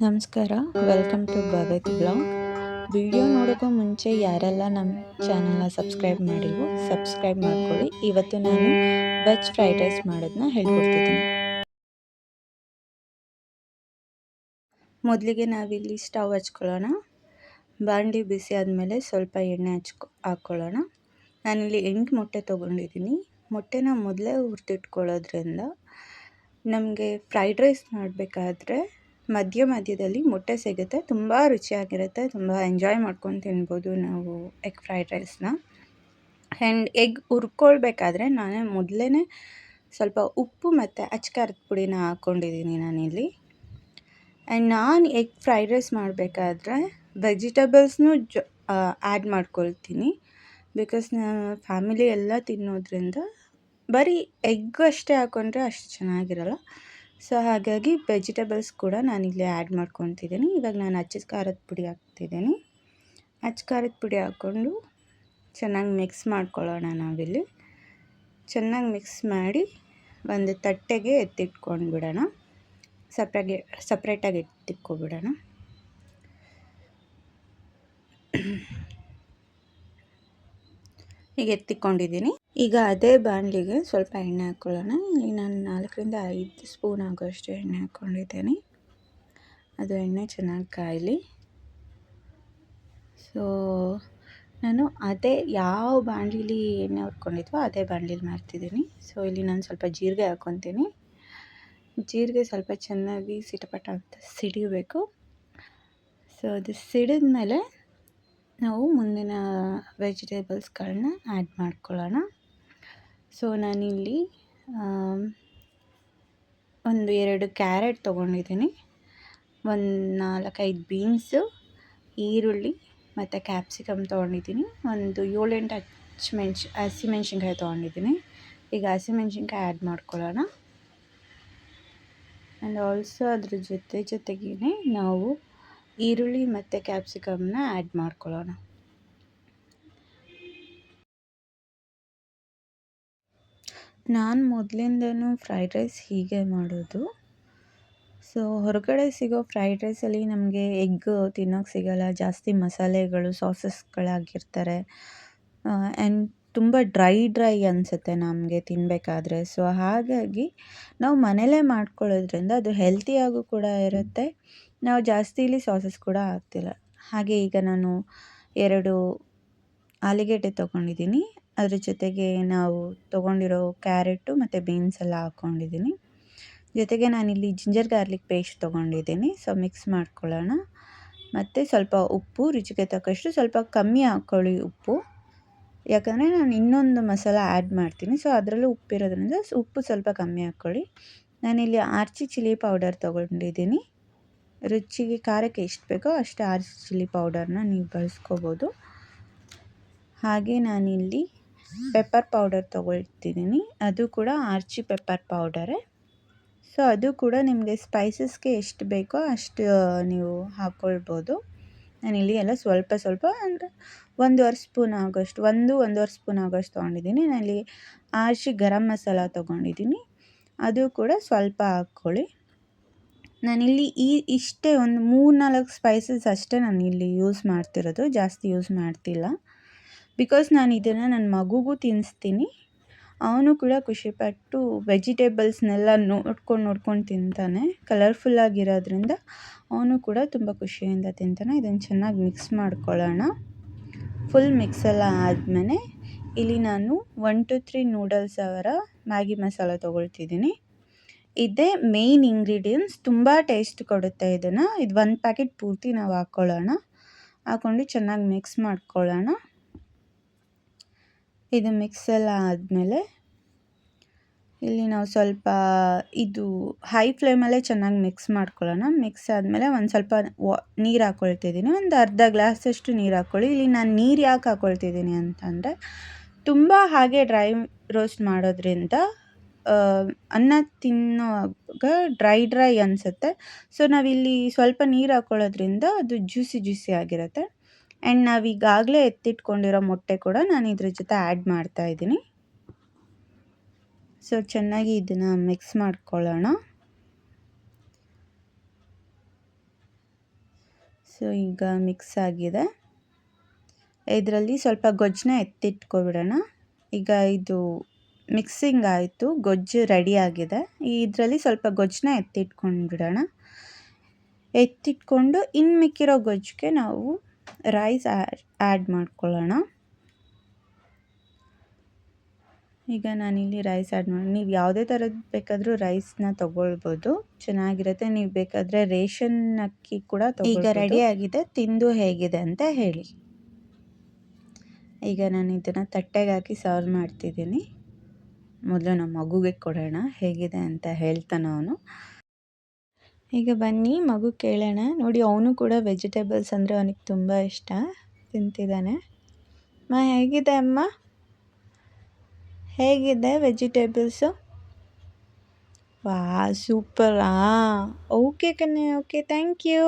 ನಮಸ್ಕಾರ, welcome to Bhagat blog. Video ನೋಡೋಕ್ಕೂ ಮುಂಚೆ ಯಾರೆಲ್ಲ ನಮ್ಮ ಚಾನಲ್ನ ಸಬ್ಸ್ಕ್ರೈಬ್ ಮಾಡಿಲ್ವೋ ಸಬ್ಸ್ಕ್ರೈಬ್ ಮಾಡ್ಕೊಳ್ಳಿ. ಇವತ್ತು ನಾನು ವೆಜ್ ಫ್ರೈಡ್ ರೈಸ್ ಮಾಡೋದನ್ನ ಹೇಳ್ಕೊಡ್ತಿದ್ದೀನಿ. ಮೊದಲಿಗೆ ನಾವಿಲ್ಲಿ ಸ್ಟವ್ ಹಚ್ಕೊಳ್ಳೋಣ. ಬಾಂಡಿ ಬಿಸಿ ಆದಮೇಲೆ ಸ್ವಲ್ಪ ಎಣ್ಣೆ ಹಾಕ್ಕೊಳ್ಳೋಣ. ನಾನಿಲ್ಲಿ 8 ಮೊಟ್ಟೆ ತೊಗೊಂಡಿದ್ದೀನಿ. ಮೊಟ್ಟೆನ ಮೊದಲೇ ಹುರಿದಿಟ್ಕೊಳ್ಳೋದ್ರಿಂದ ನಮಗೆ ಫ್ರೈಡ್ ರೈಸ್ ಮಾಡಬೇಕಾದ್ರೆ ಮಧ್ಯದಲ್ಲಿ ಮೊಟ್ಟೆ ಸಿಗುತ್ತೆ. ತುಂಬ ರುಚಿಯಾಗಿರುತ್ತೆ. ತುಂಬ ಎಂಜಾಯ್ ಮಾಡ್ಕೊಂಡು ತಿನ್ಬೋದು ನಾವು ಎಗ್ ಫ್ರೈಡ್ ರೈಸ್ನ. ಆ್ಯಂಡ್ ಎಗ್ ಹುರ್ಕೊಳ್ಬೇಕಾದ್ರೆ ನಾನೇ ಮೊದಲೇ ಸ್ವಲ್ಪ ಉಪ್ಪು ಮತ್ತು ಅಚ್ಕಾರದ ಪುಡಿನ ಹಾಕ್ಕೊಂಡಿದ್ದೀನಿ ನಾನಿಲ್ಲಿ. ಆ್ಯಂಡ್ ನಾನು ಎಗ್ ಫ್ರೈಡ್ ರೈಸ್ ಮಾಡಬೇಕಾದ್ರೆ ವೆಜಿಟೇಬಲ್ಸ್ನೂ ಆ್ಯಡ್ ಮಾಡ್ಕೊಳ್ತೀನಿ. ಬಿಕಾಸ್ ನನ್ನ ಫ್ಯಾಮಿಲಿ ಎಲ್ಲ ತಿನ್ನೋದ್ರಿಂದ ಬರೀ ಎಗ್ ಅಷ್ಟೇ ಹಾಕ್ಕೊಂಡ್ರೆ ಅಷ್ಟು ಚೆನ್ನಾಗಿರಲ್ಲ. ಸೊ ಹಾಗಾಗಿ ವೆಜಿಟೇಬಲ್ಸ್ ಕೂಡ ನಾನಿಲ್ಲಿ ಆ್ಯಡ್ ಮಾಡ್ಕೊತಿದ್ದೀನಿ. ಇವಾಗ ನಾನು ಅಚ್ಚ ಖಾರದ ಪುಡಿ ಹಾಕ್ತಿದ್ದೀನಿ. ಅಚ್ಚ ಖಾರದ ಪುಡಿ ಹಾಕ್ಕೊಂಡು ಚೆನ್ನಾಗಿ ಮಿಕ್ಸ್ ಮಾಡ್ಕೊಳ್ಳೋಣ. ನಾವಿಲ್ಲಿ ಚೆನ್ನಾಗಿ ಮಿಕ್ಸ್ ಮಾಡಿ ಒಂದು ತಟ್ಟೆಗೆ ಎತ್ತಿಟ್ಕೊಂಡು ಬಿಡೋಣ. ಸಪ್ರೇಟಾಗಿ ಎತ್ತಿಟ್ಕೊಬಿಡೋಣ. ಈಗ ಎತ್ತಿಕೊಂಡಿದ್ದೀನಿ. ಈಗ ಅದೇ ಬಾಣಲಿಗೆ ಸ್ವಲ್ಪ ಎಣ್ಣೆ ಹಾಕ್ಕೊಳ್ಳೋಣ. ಇಲ್ಲಿ ನಾನು 4ರಿಂದ 5 ಸ್ಪೂನ್ ಆಗೋಷ್ಟು ಎಣ್ಣೆ ಹಾಕ್ಕೊಂಡಿದ್ದೀನಿ. ಅದು ಎಣ್ಣೆ ಚೆನ್ನಾಗಿ ಕಾಯಲಿ. ಸೊ ನಾನು ಅದೇ ಯಾವ ಬಾಣಲಿಲಿ ಎಣ್ಣೆ ಹುರ್ಕೊಂಡಿದ್ವೋ ಅದೇ ಬಾಣಲಿಲಿ ಮಾಡ್ತಿದ್ದೀನಿ. ಸೊ ಇಲ್ಲಿ ನಾನು ಸ್ವಲ್ಪ ಜೀರಿಗೆ ಹಾಕ್ಕೊತೀನಿ. ಜೀರಿಗೆ ಸ್ವಲ್ಪ ಚೆನ್ನಾಗಿ ಸಿಟಪಟ ಅಂತ ಸಿಡಿಬೇಕು. ಸೊ ಅದು ಸಿಡಿದ ಮೇಲೆ ನಾವು ಮುಂದಿನ ವೆಜಿಟೇಬಲ್ಸ್ಗಳನ್ನ ಆ್ಯಡ್ ಮಾಡ್ಕೊಳ್ಳೋಣ. ಸೊ ನಾನಿಲ್ಲಿ 1-2 ಕ್ಯಾರೆಟ್ ತೊಗೊಂಡಿದ್ದೀನಿ, 1-4-5 ಬೀನ್ಸು, ಈರುಳ್ಳಿ ಮತ್ತು ಕ್ಯಾಪ್ಸಿಕಮ್ ತೊಗೊಂಡಿದ್ದೀನಿ, ಒಂದು 7-8 ಹಸಿಮೆಣ್ಸಿನ್ಕಾಯಿ ತೊಗೊಂಡಿದ್ದೀನಿ. ಈಗ ಹಸಿಮೆಣ್ಸಿನ್ಕಾಯಿ ಆ್ಯಡ್ ಮಾಡ್ಕೊಳ್ಳೋಣ. ಆ್ಯಂಡ್ ಆಲ್ಸೋ ಅದ್ರ ಜೊತೆಗೇ ನಾವು ಈರುಳ್ಳಿ ಮತ್ತು ಕ್ಯಾಪ್ಸಿಕಮ್ನ ಆ್ಯಡ್ ಮಾಡ್ಕೊಳ್ಳೋಣ. ನಾನು ಮೊದಲಿಂದನೂ ಫ್ರೈಡ್ ರೈಸ್ ಹೀಗೆ ಮಾಡೋದು. ಸೊ ಹೊರಗಡೆ ಸಿಗೋ ಫ್ರೈಡ್ ರೈಸಲ್ಲಿ ನಮಗೆ ಎಗ್ ತಿನ್ನೋಕ್ಕೆ ಸಿಗೋಲ್ಲ. ಜಾಸ್ತಿ ಮಸಾಲೆಗಳು ಸಾಸಸ್ಗಳಾಗಿರ್ತಾರೆ. ಆ್ಯಂಡ್ ತುಂಬ ಡ್ರೈ ಅನಿಸುತ್ತೆ ನಮಗೆ ತಿನ್ನಬೇಕಾದ್ರೆ. ಸೊ ಹಾಗಾಗಿ ನಾವು ಮನೇಲೇ ಮಾಡ್ಕೊಳ್ಳೋದ್ರಿಂದ ಅದು ಹೆಲ್ತಿಯಾಗೂ ಕೂಡ ಇರುತ್ತೆ. ನಾವು ಜಾಸ್ತಿ ಇಲ್ಲಿ ಸಾಸಸ್ ಕೂಡ ಹಾಕ್ತಿಲ್ಲ. ಹಾಗೆ ಈಗ ನಾನು 2 ಆಲೂಗೆಡ್ಡೆ ತೊಗೊಂಡಿದ್ದೀನಿ. ಅದ್ರ ಜೊತೆಗೆ ನಾವು ತೊಗೊಂಡಿರೋ ಕ್ಯಾರೆಟು ಮತ್ತು ಬೀನ್ಸ್ ಎಲ್ಲ ಹಾಕ್ಕೊಂಡಿದ್ದೀನಿ. ಜೊತೆಗೆ ನಾನಿಲ್ಲಿ ಜಿಂಜರ್ ಗಾರ್ಲಿಕ್ ಪೇಸ್ಟ್ ತೊಗೊಂಡಿದ್ದೀನಿ. ಸೊ ಮಿಕ್ಸ್ ಮಾಡ್ಕೊಳ್ಳೋಣ. ಮತ್ತು ಸ್ವಲ್ಪ ಉಪ್ಪು, ರುಚಿಗೆ ತಕ್ಕಷ್ಟು. ಸ್ವಲ್ಪ ಕಮ್ಮಿ ಹಾಕ್ಕೊಳ್ಳಿ ಉಪ್ಪು, ಯಾಕಂದರೆ ನಾನು ಇನ್ನೊಂದು ಮಸಾಲ ಆ್ಯಡ್ ಮಾಡ್ತೀನಿ. ಸೊ ಅದರಲ್ಲೂ ಉಪ್ಪಿರೋದ್ರಿಂದ ಉಪ್ಪು ಸ್ವಲ್ಪ ಕಮ್ಮಿ ಹಾಕ್ಕೊಳ್ಳಿ. ನಾನಿಲ್ಲಿ ಆರ್ಚಿ ಚಿಲ್ಲಿ ಪೌಡರ್ ತೊಗೊಂಡಿದ್ದೀನಿ. ರುಚಿಗೆ ಖಾರಕ್ಕೆ ಎಷ್ಟು ಬೇಕೋ ಅಷ್ಟು ಆರ್ಚಿ ಚಿಲ್ಲಿ ಪೌಡರ್ನ ನೀವು ಬಳಸ್ಕೋಬೋದು. ಹಾಗೆ ನಾನಿಲ್ಲಿ ಪೆಪ್ಪರ್ ಪೌಡರ್ ತೊಗೊಳ್ತಿದ್ದೀನಿ. ಅದು ಕೂಡ ಆರ್ಚಿ ಪೆಪ್ಪರ್ ಪೌಡರೇ. ಸೊ ಅದು ಕೂಡ ನಿಮಗೆ ಸ್ಪೈಸಸ್ಗೆ ಎಷ್ಟು ಬೇಕೋ ಅಷ್ಟು ನೀವು ಹಾಕ್ಕೊಳ್ಬೋದು. ನಾನಿಲ್ಲಿ ಎಲ್ಲ ಸ್ವಲ್ಪ ಅಂದರೆ 1.5 ಸ್ಪೂನ್ ಆಗೋಷ್ಟು, 1-1.5 ಸ್ಪೂನ್ ಆಗೋಷ್ಟು ತೊಗೊಂಡಿದ್ದೀನಿ. ನಾನಿಲ್ಲಿ ಆರ್ಚಿ ಗರಂ ಮಸಾಲ ತೊಗೊಂಡಿದ್ದೀನಿ. ಅದು ಕೂಡ ಸ್ವಲ್ಪ ಹಾಕ್ಕೊಳ್ಳಿ. ನಾನಿಲ್ಲಿ ಇಷ್ಟೇ ಒಂದು 3-4 ಸ್ಪೈಸಸ್ ಅಷ್ಟೇ ನಾನಿಲ್ಲಿ ಯೂಸ್ ಮಾಡ್ತಿರೋದು, ಜಾಸ್ತಿ ಯೂಸ್ ಮಾಡ್ತಿಲ್ಲ. ಬಿಕಾಸ್ ನಾನು ಇದನ್ನು ನನ್ನ ಮಗುಗೂ ತಿನ್ನಿಸ್ತೀನಿ. ಅವನು ಕೂಡ ಖುಷಿಪಟ್ಟು ವೆಜಿಟೇಬಲ್ಸ್ನೆಲ್ಲ ನೋಡ್ಕೊಂಡು ತಿಂತಾನೆ. ಕಲರ್ಫುಲ್ಲಾಗಿರೋದ್ರಿಂದ ಅವನು ಕೂಡ ತುಂಬ ಖುಷಿಯಿಂದ ತಿಂತಾನೆ. ಇದನ್ನು ಚೆನ್ನಾಗಿ ಮಿಕ್ಸ್ ಮಾಡ್ಕೊಳ್ಳೋಣ. ಫುಲ್ ಮಿಕ್ಸೆಲ್ಲ ಆದಮೇಲೆ ಇಲ್ಲಿ ನಾನು 1-3 ನೂಡಲ್ಸ್ ಅವರ ಮ್ಯಾಗಿ ಮಸಾಲ ತೊಗೊಳ್ತಿದ್ದೀನಿ. ಇದೇ ಮೇಯ್ನ್ ಇಂಗ್ರೀಡಿಯೆಂಟ್ಸ್. ತುಂಬ ಟೇಸ್ಟ್ ಕೊಡುತ್ತೆ ಇದನ್ನು. ಇದು 1 ಪ್ಯಾಕೆಟ್ ಪೂರ್ತಿ ನಾವು ಹಾಕ್ಕೊಳ್ಳೋಣ. ಹಾಕ್ಕೊಂಡು ಚೆನ್ನಾಗಿ ಮಿಕ್ಸ್ ಮಾಡ್ಕೊಳ್ಳೋಣ. ಇದು ಮಿಕ್ಸ್ ಎಲ್ಲ ಆದಮೇಲೆ ಇಲ್ಲಿ ನಾವು ಸ್ವಲ್ಪ ಇದು ಹೈ ಫ್ಲೇಮಲ್ಲೇ ಚೆನ್ನಾಗಿ ಮಿಕ್ಸ್ ಮಾಡ್ಕೊಳ್ಳೋಣ. ಮಿಕ್ಸ್ ಆದಮೇಲೆ ಒಂದು ಸ್ವಲ್ಪ ನೀರು ಹಾಕ್ಕೊಳ್ತಿದ್ದೀನಿ. ಒಂದು ಅರ್ಧ ಗ್ಲಾಸಷ್ಟು ನೀರು ಹಾಕ್ಕೊಳ್ಳಿ. ಇಲ್ಲಿ ನಾನು ನೀರು ಯಾಕೆ ಹಾಕ್ಕೊಳ್ತಿದ್ದೀನಿ ಅಂತಂದರೆ, ತುಂಬ ಹಾಗೆ ಡ್ರೈ ರೋಸ್ಟ್ ಮಾಡೋದ್ರಿಂದ ಅನ್ನ ತಿನ್ನೋವಾಗ ಡ್ರೈ ಅನಿಸುತ್ತೆ. ಸೊ ನಾವಿಲ್ಲಿ ಸ್ವಲ್ಪ ನೀರು ಹಾಕ್ಕೊಳ್ಳೋದ್ರಿಂದ ಅದು ಜ್ಯೂಸಿ ಆಗಿರುತ್ತೆ. ಆ್ಯಂಡ್ ನಾವೀಗಾಗಲೇ ಎತ್ತಿಟ್ಕೊಂಡಿರೋ ಮೊಟ್ಟೆ ಕೂಡ ನಾನು ಇದ್ರ ಜೊತೆ ಆ್ಯಡ್ ಮಾಡ್ತಾಯಿದ್ದೀನಿ. ಸೊ ಚೆನ್ನಾಗಿ ಇದನ್ನು ಮಿಕ್ಸ್ ಮಾಡ್ಕೊಳ್ಳೋಣ. ಸೊ ಈಗ ಮಿಕ್ಸ್ ಆಗಿದೆ. ಇದರಲ್ಲಿ ಸ್ವಲ್ಪ ಗೊಜ್ಜನ್ನ ಎತ್ತಿಟ್ಕೊಬಿಡೋಣ. ಈಗ ಇದು ಮಿಕ್ಸಿಂಗ್ ಆಯಿತು, ಗೊಜ್ಜು ರೆಡಿಯಾಗಿದೆ. ಇದರಲ್ಲಿ ಸ್ವಲ್ಪ ಗೊಜ್ಜನ್ನ ಎತ್ತಿಟ್ಕೊಂಡ್ಬಿಡೋಣ. ಎತ್ತಿಟ್ಕೊಂಡು ಇನ್ನು ಮಿಕ್ಕಿರೋ ಗೊಜ್ಜಿಗೆ ನಾವು ರೈಸ್ ಆ್ಯಡ್ ಮಾಡ್ಕೊಳ್ಳೋಣ. ಈಗ ನಾನಿಲ್ಲಿ ರೈಸ್ ಆ್ಯಡ್ ನೀವು ಯಾವುದೇ ಥರದ್ದು ಬೇಕಾದರೂ ರೈಸ್ನ ತೊಗೊಳ್ಬೋದು, ಚೆನ್ನಾಗಿರುತ್ತೆ. ನೀವು ಬೇಕಾದರೆ ರೇಷನ್ ಅಕ್ಕಿ ಕೂಡ ಈಗ ರೆಡಿಯಾಗಿದೆ, ತಿಂದು ಹೇಗಿದೆ ಅಂತ ಹೇಳಿ. ಈಗ ನಾನು ಇದನ್ನು ತಟ್ಟೆಗೆ ಹಾಕಿ ಸರ್ವ್ ಮಾಡ್ತಿದ್ದೀನಿ. ಮೊದಲು ನಮ್ಮ ಮಗುಗೆ ಕೊಡೋಣ, ಹೇಗಿದೆ ಅಂತ ಹೇಳ್ತಾನೆ ಅವನು. ಈಗ ಬನ್ನಿ ಮಗು ಕೇಳೋಣ. ನೋಡಿ, ಅವನು ಕೂಡ ವೆಜಿಟೇಬಲ್ಸ್ ಅಂದರೆ ಅವನಿಗೆ ತುಂಬ ಇಷ್ಟ, ತಿಂತಿದ್ದಾನೆ. ಹೇಗಿದೆ ಅಮ್ಮ, ಹೇಗಿದೆ ವೆಜಿಟೇಬಲ್ಸು? ವಾ, ಸೂಪರಾ. ಓಕೆ ಕಣೆ, ಓಕೆ, ಥ್ಯಾಂಕ್ ಯು.